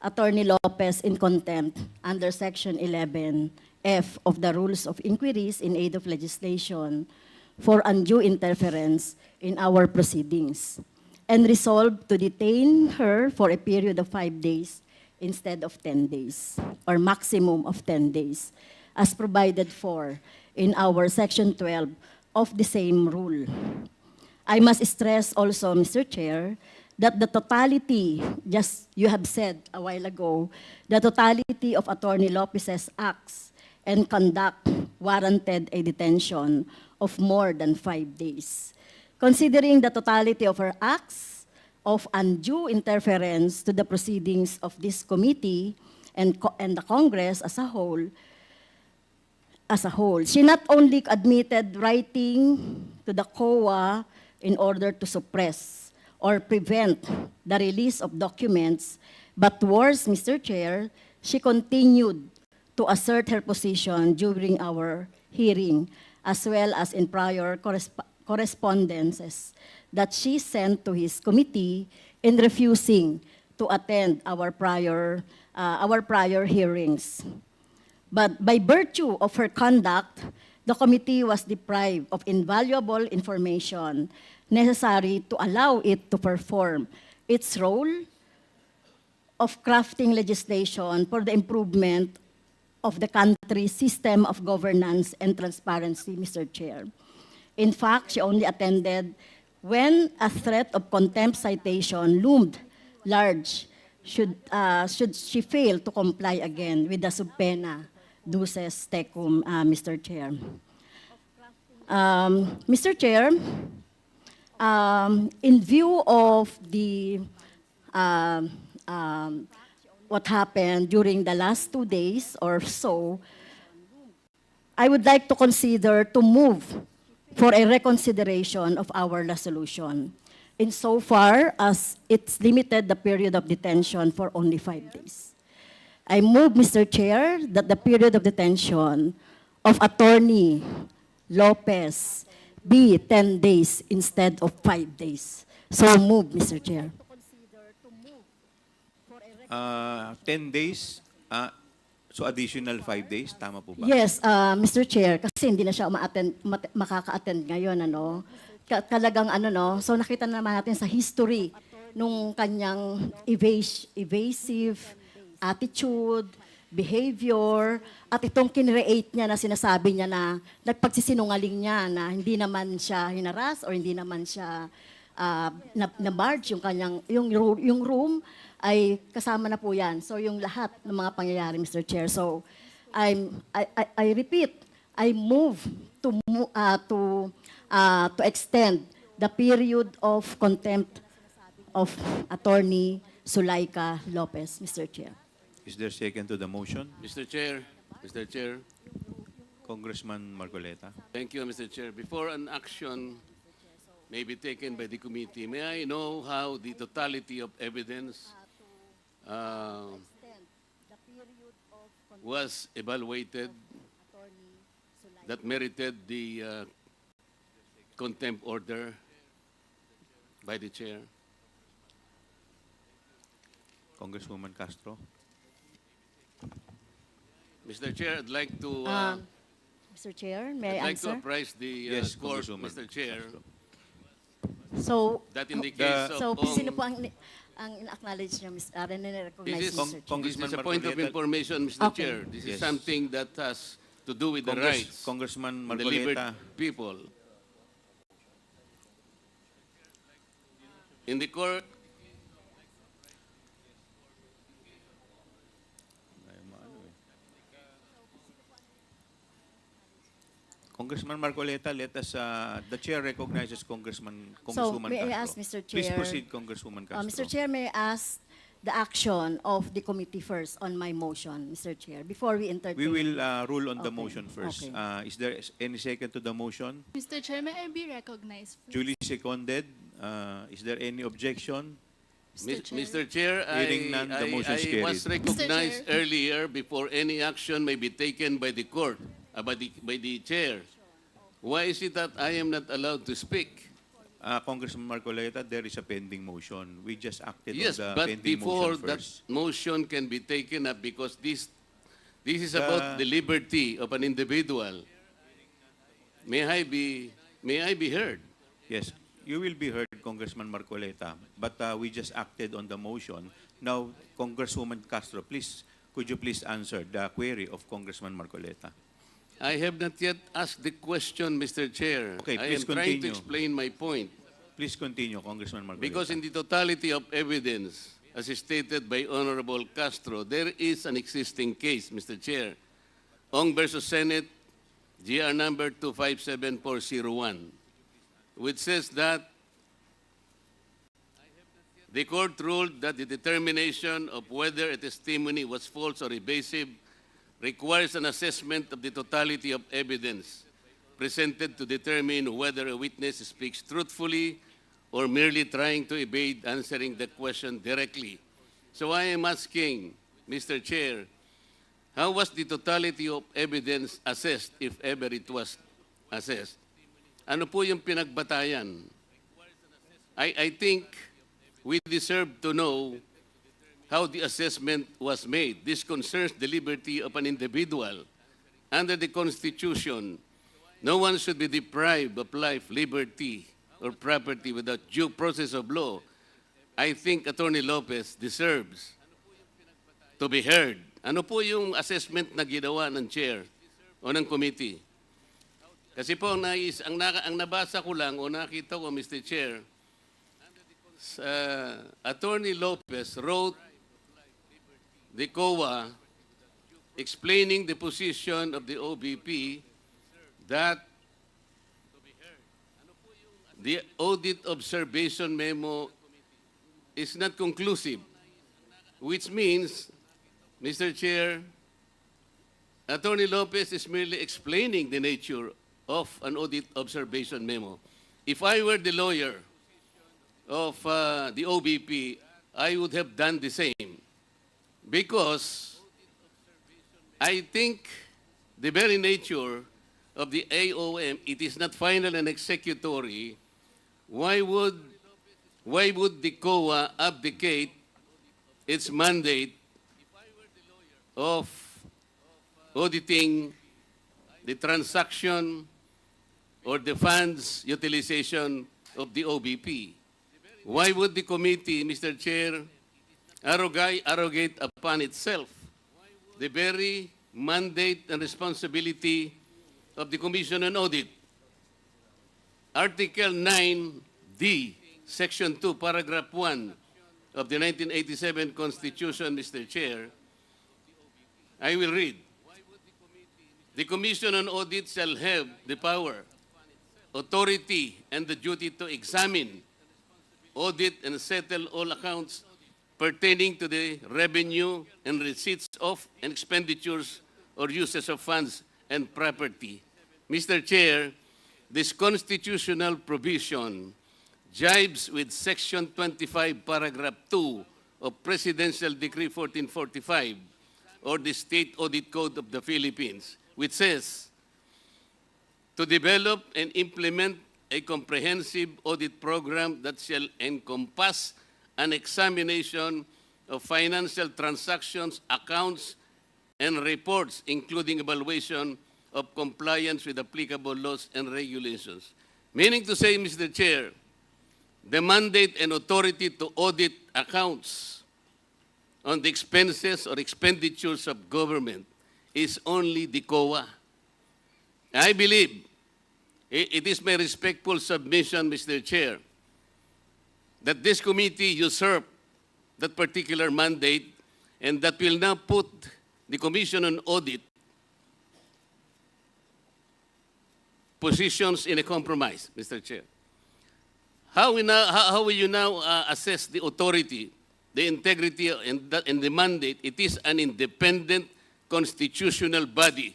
Attorney Lopez in contempt under Section 11F of the Rules of Inquiries in Aid of Legislation for undue interference in our proceedings, and resolved to detain her for a period of 5 days instead of 10 days, or maximum of 10 days, as provided for in our Section 12 of the same rule. I must stress also, Mr. Chair, that the totality, just you have said a while ago, the totality of Attorney Lopez's acts and conduct warranted a detention of more than 5 days. Considering the totality of her acts of undue interference to the proceedings of this committee and the Congress as a whole, she not only admitted writing to the COA in order to suppress or prevent the release of documents, but worse, Mr. Chair, she continued to assert her position during our hearing, as well as in prior correspondences that she sent to his committee in refusing to attend our prior hearings. But by virtue of her conduct, the committee was deprived of invaluable information necessary to allow it to perform its role of crafting legislation for the improvement of the country's system of governance and transparency, Mr. Chair. In fact, she only attended when a threat of contempt citation loomed large should she fail to comply again with the subpoena duces tecum, Mr. Chair. Mr. Chair, in view of the what happened during the last 2 days or so, I would like to consider to move for a reconsideration of our resolution, insofar as it's limited the period of detention for only 5 days. I move, Mr. Chair, that the period of detention of Attorney Lopez be 10 days instead of 5 days. So move, Mr. Chair. 10 days, so additional 5 days, tama po ba? Yes, Mr. Chair, kasi hindi na siya makaka-attend ngayon, ano. Talagang ano, no. So nakita naman natin sa history nung kanyang evasive attitude, behavior, at itong kinreate niya na sinasabi niya na nagpagsisinungaling niya na hindi naman siya hinaras or hindi naman siya na-barge yung kanyang yung room ay kasama na po yan. So yung lahat ng mga pangyayari, Mr. Chair. So I repeat, I move to extend the period of contempt of Attorney Zulaika Lopez, Mr. Chair. Is there second to the motion? Mr. Chair, Congressman Marcoleta. thank you, Mr. Chair. Before an action may be taken by the committee, may I know how the totality of evidence was evaluated that merited the contempt order by the chair? Congresswoman Castro. Mr. Chair, I'd like to Mr. Chair, may I I'd like to answer? apprise the Yes, court, Congresswoman Mr. Chair, Castro. So, that in the case so of sino po ang in-acknowledge niyo, This recognize, is, Mr. Chair? Congressman this is a point of Marcoleta. information, Mr. Okay. Chair. This is Yes. something that has to do with the rights Congressman of the liberty Marcoleta. people. In the court, Congressman Marcoleta, let us, the chair recognizes So, Congresswoman may I Castro. ask, Mr. Please Chair, proceed, Congresswoman Castro. Mr. Chair, may I ask the action of the committee first on my motion, Mr. Chair, before we entertain? We will rule on the Okay, motion first. okay. Is there any second to the motion? Mr. Chair, may I be recognized, please? Duly seconded. Is there any objection? Mr. Chair, Hearing none, the motion is I was carried. recognized Mr. Chair. earlier before any action may be taken by the court, by the chair. Why is it that I am not allowed to speak? Congressman Marcoleta, there is a pending motion. We just acted Yes, on the but pending before motion that first. motion can be taken up, because this is about the liberty of an individual. May I be heard? Yes, you will be heard, Congressman Marcoleta, but we just acted on the motion. Now, Congresswoman Castro, please, could you please answer the query of Congressman Marcoleta? I have not yet asked the question, Mr. Chair. Okay, I please am trying to continue. explain my point. Please continue, Congressman Marcoleta. Because in the totality of evidence, as stated by Honorable Castro, there is an existing case, Mr. Chair. Ong versus Senate, GR number 257401, which says that the court ruled that the determination of whether a testimony was false or evasive requires an assessment of the totality of evidence presented to determine whether a witness speaks truthfully or merely trying to evade answering the question directly. So I am asking, Mr. Chair, how was the totality of evidence assessed, if ever it was assessed? Ano po yung pinagbatayan? I think we deserve to know how the assessment was made. This concerns the liberty of an individual. Under the Constitution, no one should be deprived of life, liberty, or property without due process of law. I think Attorney Lopez deserves to be heard. Ano po yung assessment na ginawa ng chair o ng committee? Kasi po, ang nabasa ko lang o nakita ko, Mr. Chair, Attorney Lopez wrote the COA explaining the position of the OBP that the audit observation memo is not conclusive, which means, Mr. Chair, Attorney Lopez is merely explaining the nature of an audit observation memo. If I were the lawyer of the OBP, I would have done the same. Because I think the very nature of the AOM, it is not final and executory. Why would the COA abdicate its mandate of auditing the transaction or the funds utilization of the OBP? Why would the committee, Mr. Chair, arrogate upon itself the very mandate and responsibility of the Commission on Audit? Article 9D, Section 2, Paragraph 1 of the 1987 Constitution, Mr. Chair, I will read. The Commission on Audit shall have the power, authority, and the duty to examine, audit, and settle all accounts pertaining to the revenue and receipts of and expenditures or uses of funds and property. Mr. Chair, this constitutional provision jibes with Section 25, Paragraph 2 of Presidential Decree 1445 or the State Audit Code of the Philippines, which says, to develop and implement a comprehensive audit program that shall encompass an examination of financial transactions, accounts, and reports, including evaluation of compliance with applicable laws and regulations. Meaning to say, Mr. Chair, the mandate and authority to audit accounts on the expenses or expenditures of government is only the COA. I believe it is my respectful submission, Mr. Chair, that this committee usurped that particular mandate and that will now put the Commission on Audit positions in a compromise, Mr. Chair. How will you now assess the authority, the integrity, and the mandate? It is an independent constitutional body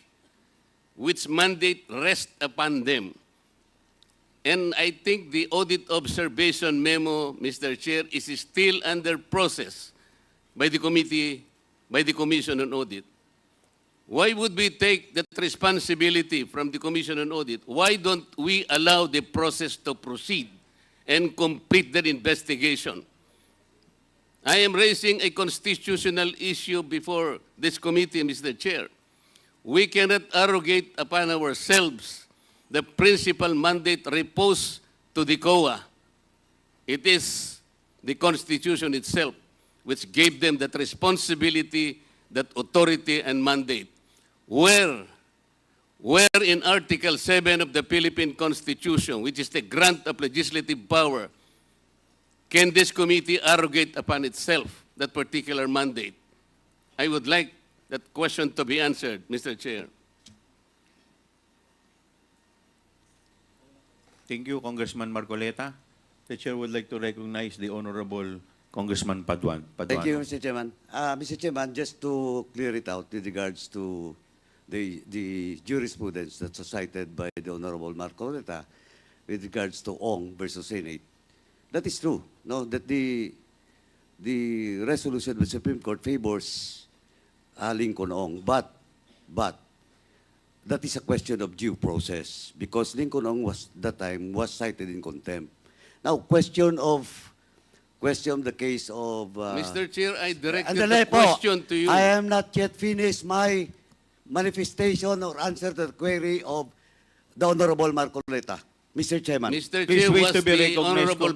which mandate rests upon them. And I think the audit observation memo, Mr. Chair, is still under process by the committee, by the Commission on Audit. Why would we take that responsibility from the Commission on Audit? Why don't we allow the process to proceed and complete their investigation. I am raising a constitutional issue before this committee, Mr. Chair. We cannot arrogate upon ourselves the principal mandate reposed to the COA. It is the Constitution itself which gave them that responsibility, that authority and mandate. Where in Article 7 of the Philippine Constitution, which is the grant of legislative power, can this committee arrogate upon itself that particular mandate? I would like that question to be answered, Mr. Chair. Thank you, Congressman Marcoleta. The chair would like to recognize the Honorable Congressman Paduano. Thank you, Mr. Chairman. Mr. Chairman, just to clear it out with regards to the jurisprudence that's cited by the Honorable Marcoleta with regards to Ong versus Senate, that is true, no? That the resolution of the Supreme Court favors Lincoln Ong, but that is a question of due process because Lincoln Ong was that time was cited in contempt. Now, question the case of Mr. Chair, I directed Andale the po. question to you. I am not yet finished my manifestation or answer to the query of the Honorable Marcoleta. Mr. Chairman. Mr. Please Chair, wait was to be the recognized, Honorable...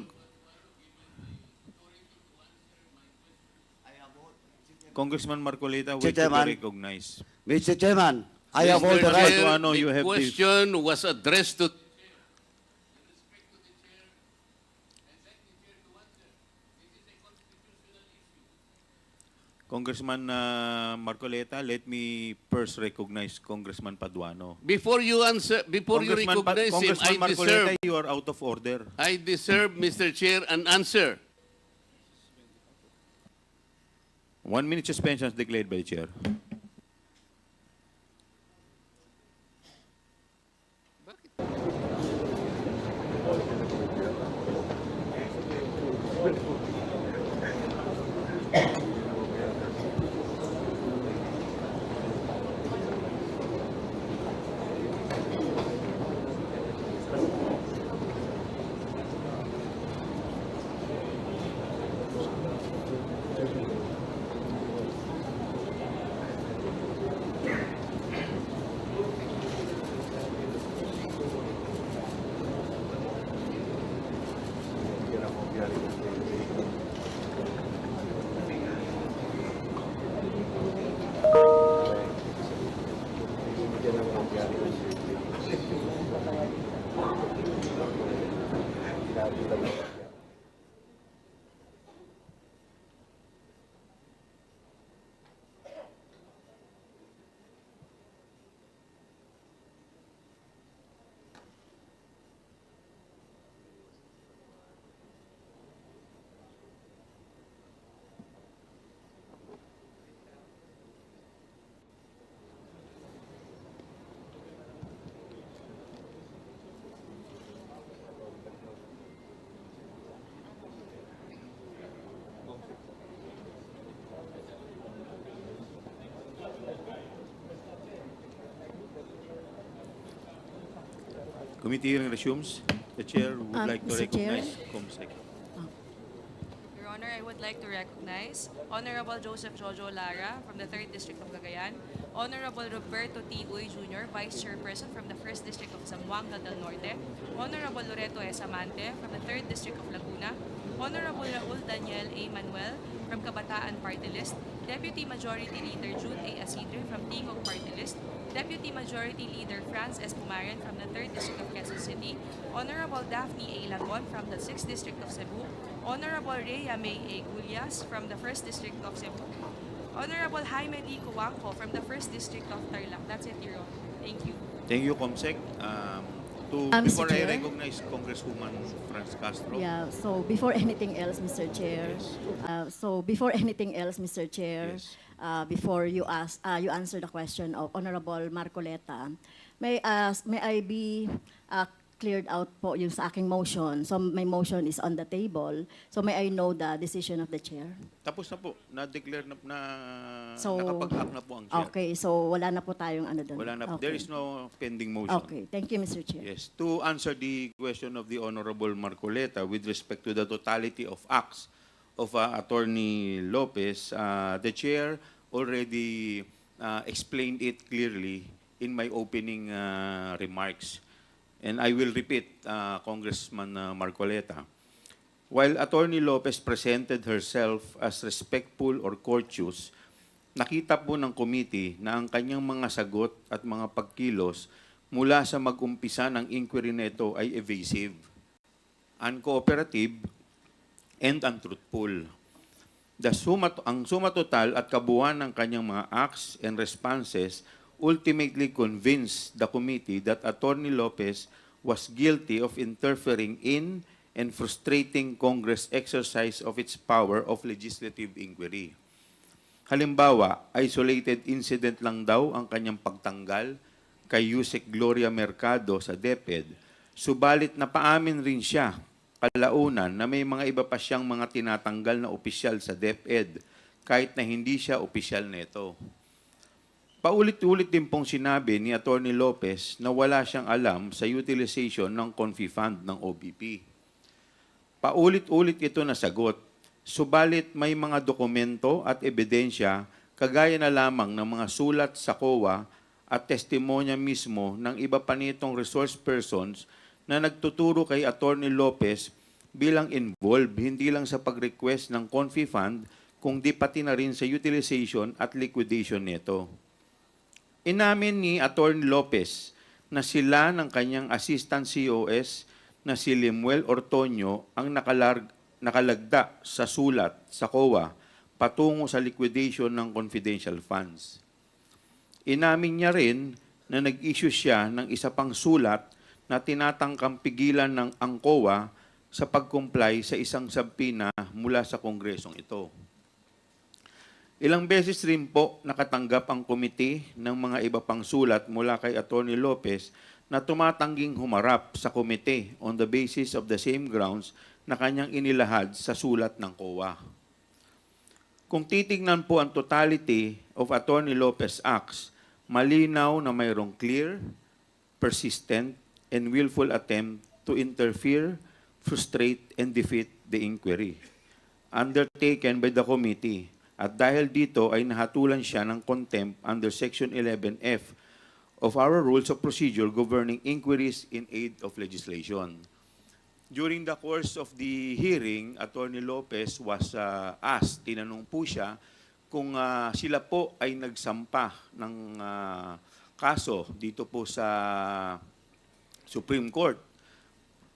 Congressman Marcoleta, Mr. wait to Chairman. be recognized. Mr. Chairman, I have all Mr. the right. Chair, Paduano, you the have this. question was addressed to... Congressman Marcoleta, let me first recognize Congressman Paduano. Before you answer, before you recognize him, Congressman I Marcoleta, you are out of order. deserve, Mr. Chair, an answer. 1 minute suspension is declared by the chair. Committee hearing resumes. The chair would like to Mr. Chair? recognize Comsec. Your Honor, I would like to recognize Honorable Joseph Jojo Lara from the 3rd District of Cagayan, Honorable Roberto T. Uy Jr., Vice Chairperson from the 1st District of Zamboanga del Norte, Honorable Loreto S. Amante from the 3rd District of Laguna, Honorable Raul Daniel A. Manuel from Kabataan Party List, Deputy Majority Leader Jude A. Asidre from Tingog Party List, Deputy Majority Leader Franz S. Pumaran from the 3rd District of Quezon City, Honorable Daphne A. Lagon from the 6th District of Cebu, Honorable Rhea May A. Gullias from the 1st District of Cebu, Honorable Jaime D. Cuangco from the 1st District of Tarlac. That's it, Your Honor. Thank you. Thank you, Comsec. Mr. Before I Chair? recognize Congresswoman Franz Castro. Yeah, so before anything else, Mr. Chair, Yes. before you answer the question of Honorable Marcoleta, may I be cleared out po yung sa aking motion. So my motion is on the table. So may I know the decision of the chair? Tapos na po, na-declare na So, nakapag-act na po ang chair. Okay, so wala na po tayong ano doon. Wala na, Okay. there is no pending motion. Okay, thank you, Mr. Chair. Yes, to answer the question of the Honorable Marcoleta with respect to the totality of acts of Attorney Lopez, the chair already explained it clearly in my opening remarks. And I will repeat, Congressman Marcoleta. While Attorney Lopez presented herself as respectful or courteous, nakita po ng committee na ang kanyang mga sagot at mga pagkilos mula sa mag-umpisa ng inquiry nito ay evasive, uncooperative, and untruthful. Ang suma total at kabuuan ng kanyang mga acts and responses ultimately convinced the committee that Attorney Lopez was guilty of interfering in and frustrating Congress' exercise of its power of legislative inquiry. Halimbawa, isolated incident lang daw ang kanyang pagtanggal kay Yusek Gloria Mercado sa DepEd, subalit napaamin rin siya kalaunan na may mga iba pa siyang mga tinatanggal na opisyal sa DepEd kahit na hindi siya opisyal neto. Paulit-ulit din pong sinabi ni Attorney Lopez na wala siyang alam sa utilization ng Confi Fund ng OBP. Paulit-ulit ito na sagot, subalit may mga dokumento at ebidensya kagaya na lamang ng mga sulat sa COA at testimonya mismo ng iba pa nitong resource persons na nagtuturo kay Attorney Lopez bilang involved hindi lang sa pag-request ng Confi Fund kundi pati na rin sa utilization at liquidation nito. Inamin ni Attorney Lopez na sila ng kanyang assistant COS na si Limuel Ortoño ang nakalagda sa sulat sa COA patungo sa liquidation ng confidential funds. Inamin niya rin na nag-issue siya ng isa pang sulat na tinatangkang pigilan ng ang COA sa pag-comply sa isang subpoena mula sa Kongresong ito. Ilang beses rin po nakatanggap ang komite ng mga iba pang sulat mula kay Attorney Lopez na tumatangging humarap sa komite on the basis of the same grounds na kanyang inilahad sa sulat ng COA. Kung titignan po ang totality of Attorney Lopez acts, malinaw na mayroong clear, persistent, and willful attempt to interfere, frustrate, and defeat the inquiry undertaken by the committee. At dahil dito ay nahatulan siya ng contempt under Section 11F of our Rules of Procedure governing inquiries in aid of legislation. During the course of the hearing, Attorney Lopez was asked, tinanong po siya, kung sila po ay nagsampa ng kaso dito po sa Supreme Court,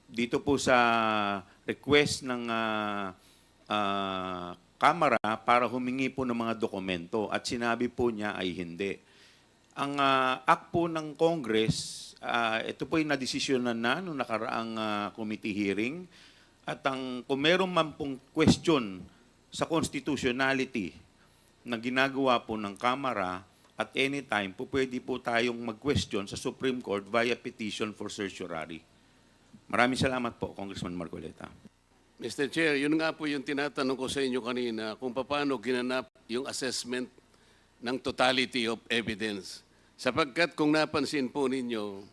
dito po sa request ng Kamara para humingi po ng mga dokumento at sinabi po niya ay hindi. Ang act po ng Congress, ito po ay nadesisyonan na noong nakaraang committee hearing at kung meron man pong question sa constitutionality na ginagawa po ng Kamara at any time po pwede po tayong mag-question sa Supreme Court via petition for certiorari. Maraming salamat po, Congressman Marcoleta. Mr. Chair, yun nga po yung tinatanong ko sa inyo kanina kung paano ginanap yung assessment ng totality of evidence. Sapagkat kung napansin po ninyo,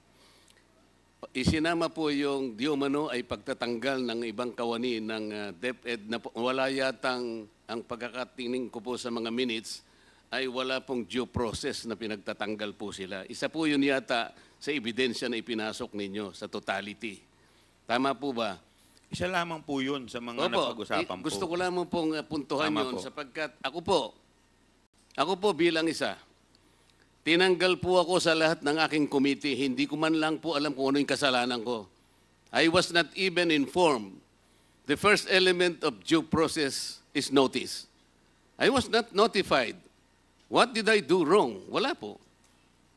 isinama po yung di umano ay pagtatanggal ng ibang kawani ng DepEd na wala yatang ang pagkakatingin ko po sa mga minutes ay wala pong due process na pinagtatanggal po sila. Isa po yun yata sa ebidensya na ipinasok ninyo sa totality. Tama po ba? Isa lamang po yun sa mga napag-usapan po. Gusto ko lamang pong puntuhan Tama yun po. sapagkat ako po bilang isa, tinanggal po ako sa lahat ng aking committee. Hindi ko man lang po alam kung ano yung kasalanan ko. I was not even informed. The first element of due process is notice. I was not notified. What did I do wrong? Wala po.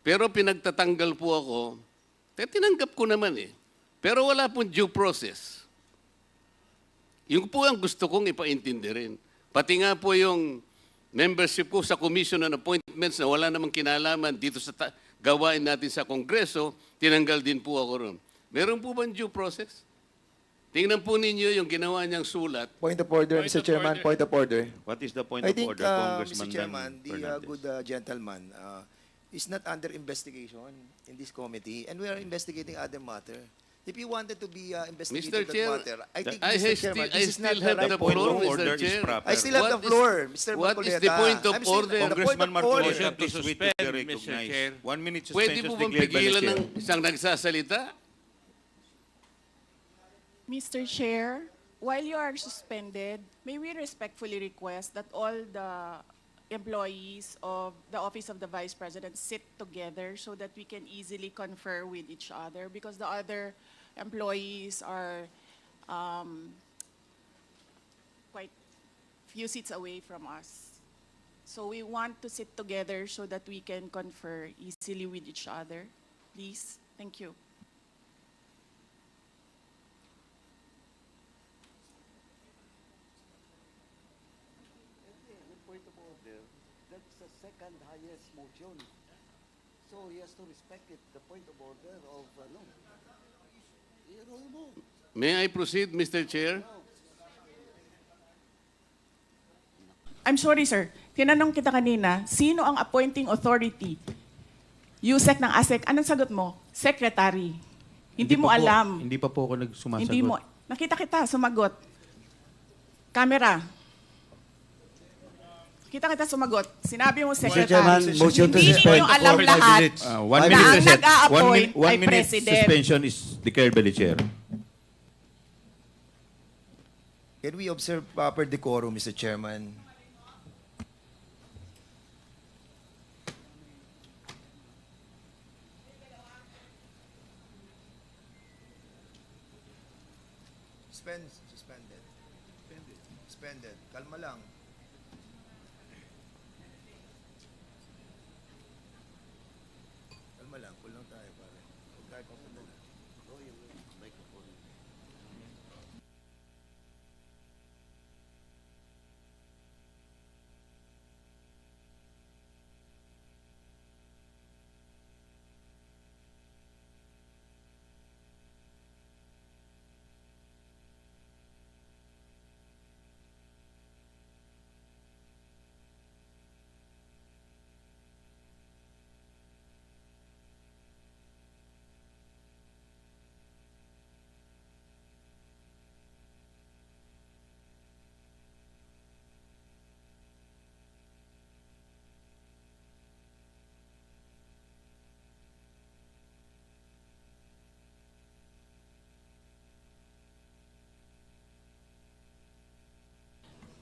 Pero pinagtatanggal po ako, tinanggap ko naman eh. Pero wala pong due process. Yung po ang gusto kong ipaintindi rin. Pati nga po yung membership ko sa Commission on Appointments na wala namang kinalaman dito sa gawain natin sa Kongreso, tinanggal din po ako ron. Meron po bang due process? Tingnan po ninyo yung ginawa niyang sulat. Point of order, Mr. Chairman. Point of order. What is the point I of think, order, Mr. Congressman Dan Chairman, the Fernandez? good gentleman is not under investigation in this committee, and we are investigating other matter. If you wanted to be investigated Mr. that Chair, matter, I think, I Mr. Chairman, still this is not have the the right point floor, of forum. order Mr. is Chair. proper. I still have What the is- floor, Mr. what is Marcoleta. the point of I'm still- order? the point Congressman of Marcoleta, order. please wait to be suspend, Mr. recognized. Chair. 1 minute Pwede suspension po is bang declared by the pigilan chair. ng isang nagsasalita? Mr. Chair, while you are suspended, may we respectfully request that all the employees of the Office of the Vice President sit together so that we can easily confer with each other, because the other employees are quite few seats away from us. So we want to sit together so that we can confer easily with each other. Please, thank you. Point of order, that's the second highest motion. So he has to respect it, the point of order of, no. You know, May I proceed, Mr. Chair? I'm sorry, sir. Tinanong kita kanina, sino ang appointing authority? USEC ng ASEC. Anong sagot mo? Secretary. Hindi mo pa po- alam. Hindi pa po ako nagsumasagot. Hindi mo. Nakita kita, sumagot. Camera. Kita kita sumagot. Sinabi mo, Mr. Secretary. Chairman, motion to Hindi suspend ninyo alam for 5 lahat. minutes. 1 Na minute, ang President. nag-a-appoint One ay minute President. suspension is declared by the chair. Can we observe proper decorum, Mr. Chairman? Suspended. Suspended. Kalma lang. Kalma lang. Cool lang tayo, pare. Huwag tayo papadala.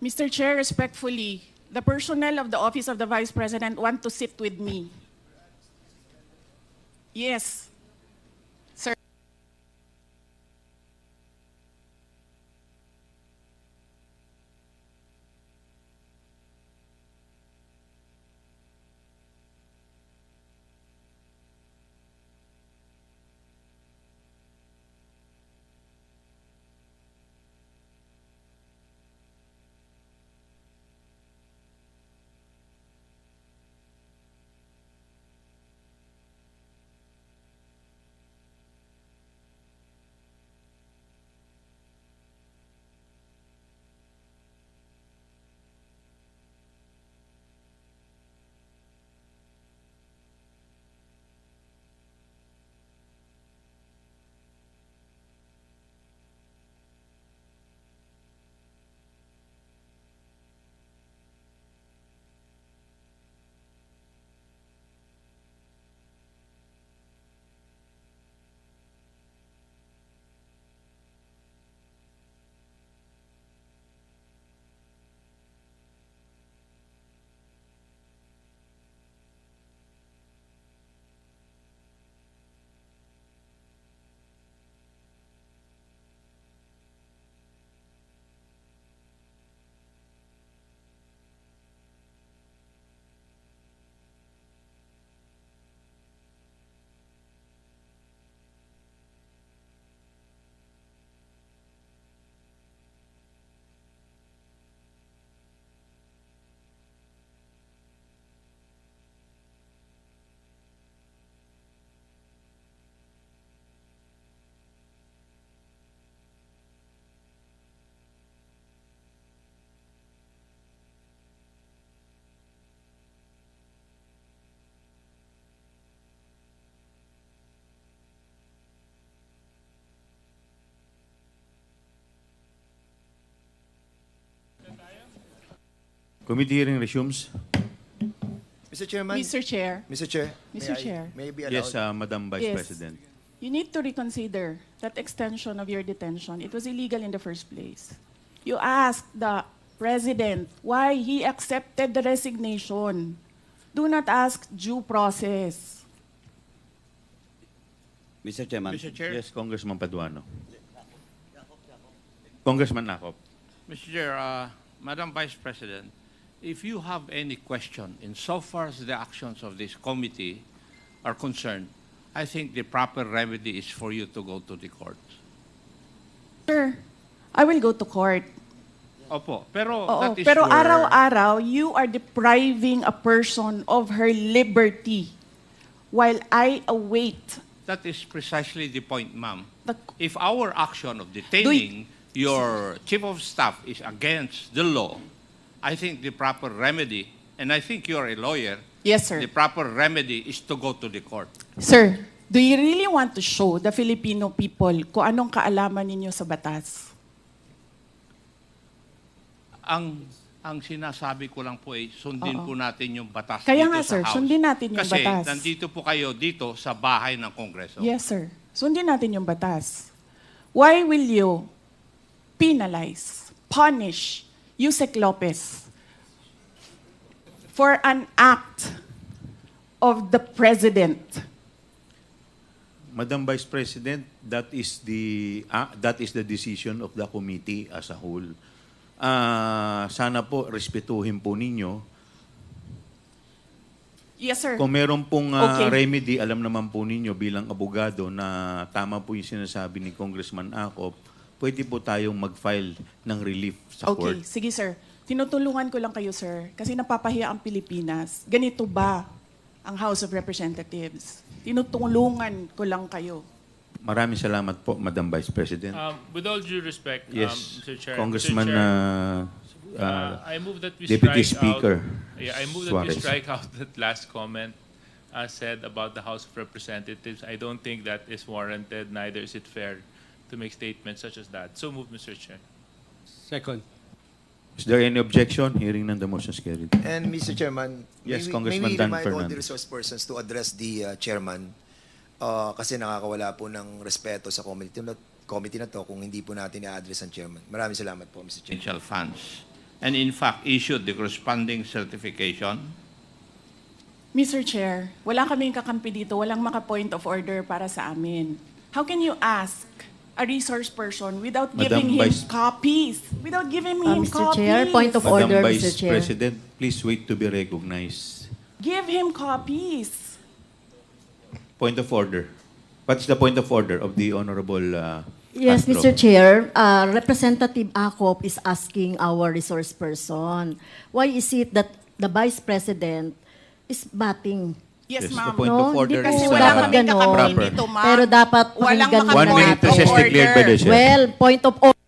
Mr. Chair, respectfully, the personnel of the Office of the Vice President want to sit with me. Yes. Sir. Committee hearing resumes. Mr. Chairman. Mr. Chair, Mr. Chair. Mr. Chair. May I be allowed? Yes, Madam Vice Yes. President. you need to reconsider that extension of your detention. It was illegal in the first place. You asked the president why he accepted the resignation. Do not ask due process. Mr. Chairman. Mr. Chair, Yes, Congressman Paduano. Congressman Nakop. Mr. Chair, Madam Vice President, if you have any question insofar as the actions of this committee are concerned, I think the proper remedy is for you to go to the court. Sir, I will go to court. Opo, pero Oo, that is pero where- araw-araw, you are depriving a person of her liberty while I await That is precisely the point, ma'am. the... If our action of detaining your chief of staff is against the law, I think the proper remedy, and I think you're a lawyer, Yes, sir. the proper remedy is to go to the court. Sir, do you really want to show the Filipino people kung anong kaalaman ninyo sa batas? Ang sinasabi ko lang po ay sundin Oo. po natin yung batas Kaya dito nga, sa sir, House. sundin natin yung Kasi batas. nandito po kayo dito sa bahay ng Kongreso. Yes, sir. Sundin natin yung batas. Why will you penalize, punish Yusek Lopez for an act of the president? Madam Vice President, that is the decision of the committee as a whole. Sana po respetuhin po ninyo. Yes, sir. Kung meron pong Okay. remedy, alam naman po ninyo bilang abogado na tama po yung sinasabi ni Congressman Akop, pwede po tayong mag-file ng relief sa court. Okay, sige, sir. Tinutulungan ko lang kayo, sir, kasi napapahiya ang Pilipinas. Ganito ba ang House of Representatives? Tinutulungan ko lang kayo. Maraming salamat po, Madam Vice President. With all due respect, Yes, Mr. Chair, Congressman Mr. Chair, I move that we Deputy strike Speaker out. Yeah, I move that Suarez. we strike out that last comment said about the House of Representatives. I don't think that is warranted. Neither is it fair to make statements such as that. So move, Mr. Chair. Second. Is there any objection? Hearing none, the motion is carried. And Mr. Chairman, Yes, may Congressman we Dan remind all the Fernandez. resource persons to address the chairman kasi nakakawala po ng respeto sa committee na to kung hindi po natin i-address ang chairman. Maraming salamat po, Mr. Chairman. Financial funds. And in fact, issued the corresponding certification. Mr. Chair, wala kaming kakampi dito, walang maka-point of order para sa amin. How can you ask a resource person without Madam giving him Vice- copies? Without giving him Mr. copies? Chair, point of Madam order, Vice Mr. Chair. President, please wait to be recognized. Give him copies. Point of order. What is the point of order of the Honorable Yes, Castro? Mr. Chair, Representative Akop is asking our resource person, why is it that the Vice President is batting? Yes, Yes, the ma'am. point of order Hindi is po wala dapat kaming ganon. kakampi Proper. dito, ma'am. Pero dapat Walang pakinggan maka- 1 muna minute natin. recess order. declared by the chair. Well, point of order.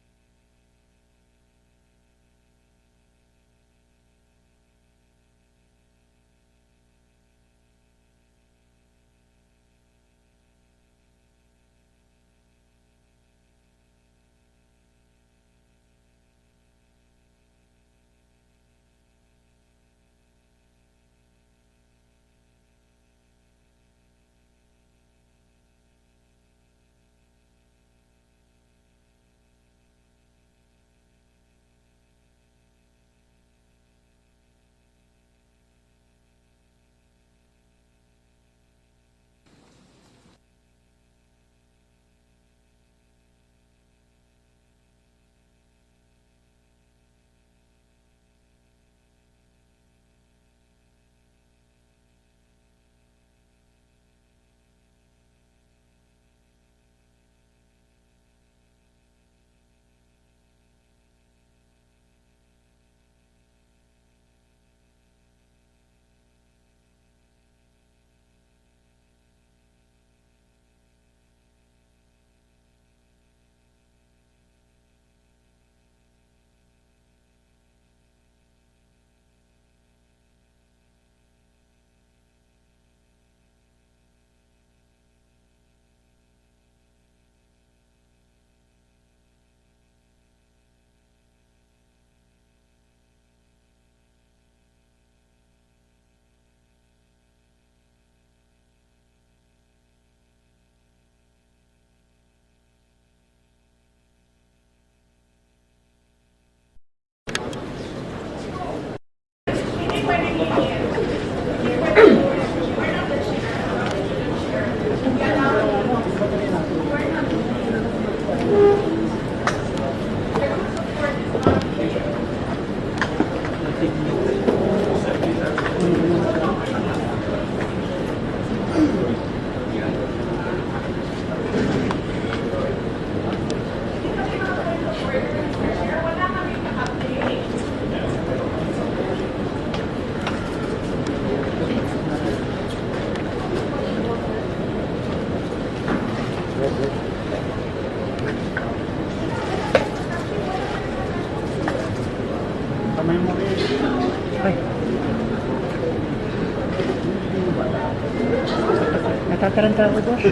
Natataranta ako, boss.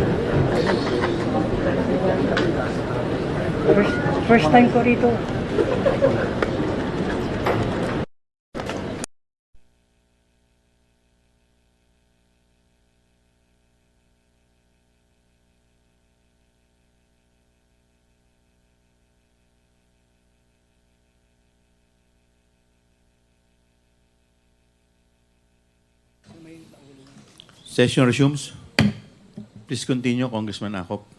First time ko rito. Session resumes. Please continue, Congressman Acop.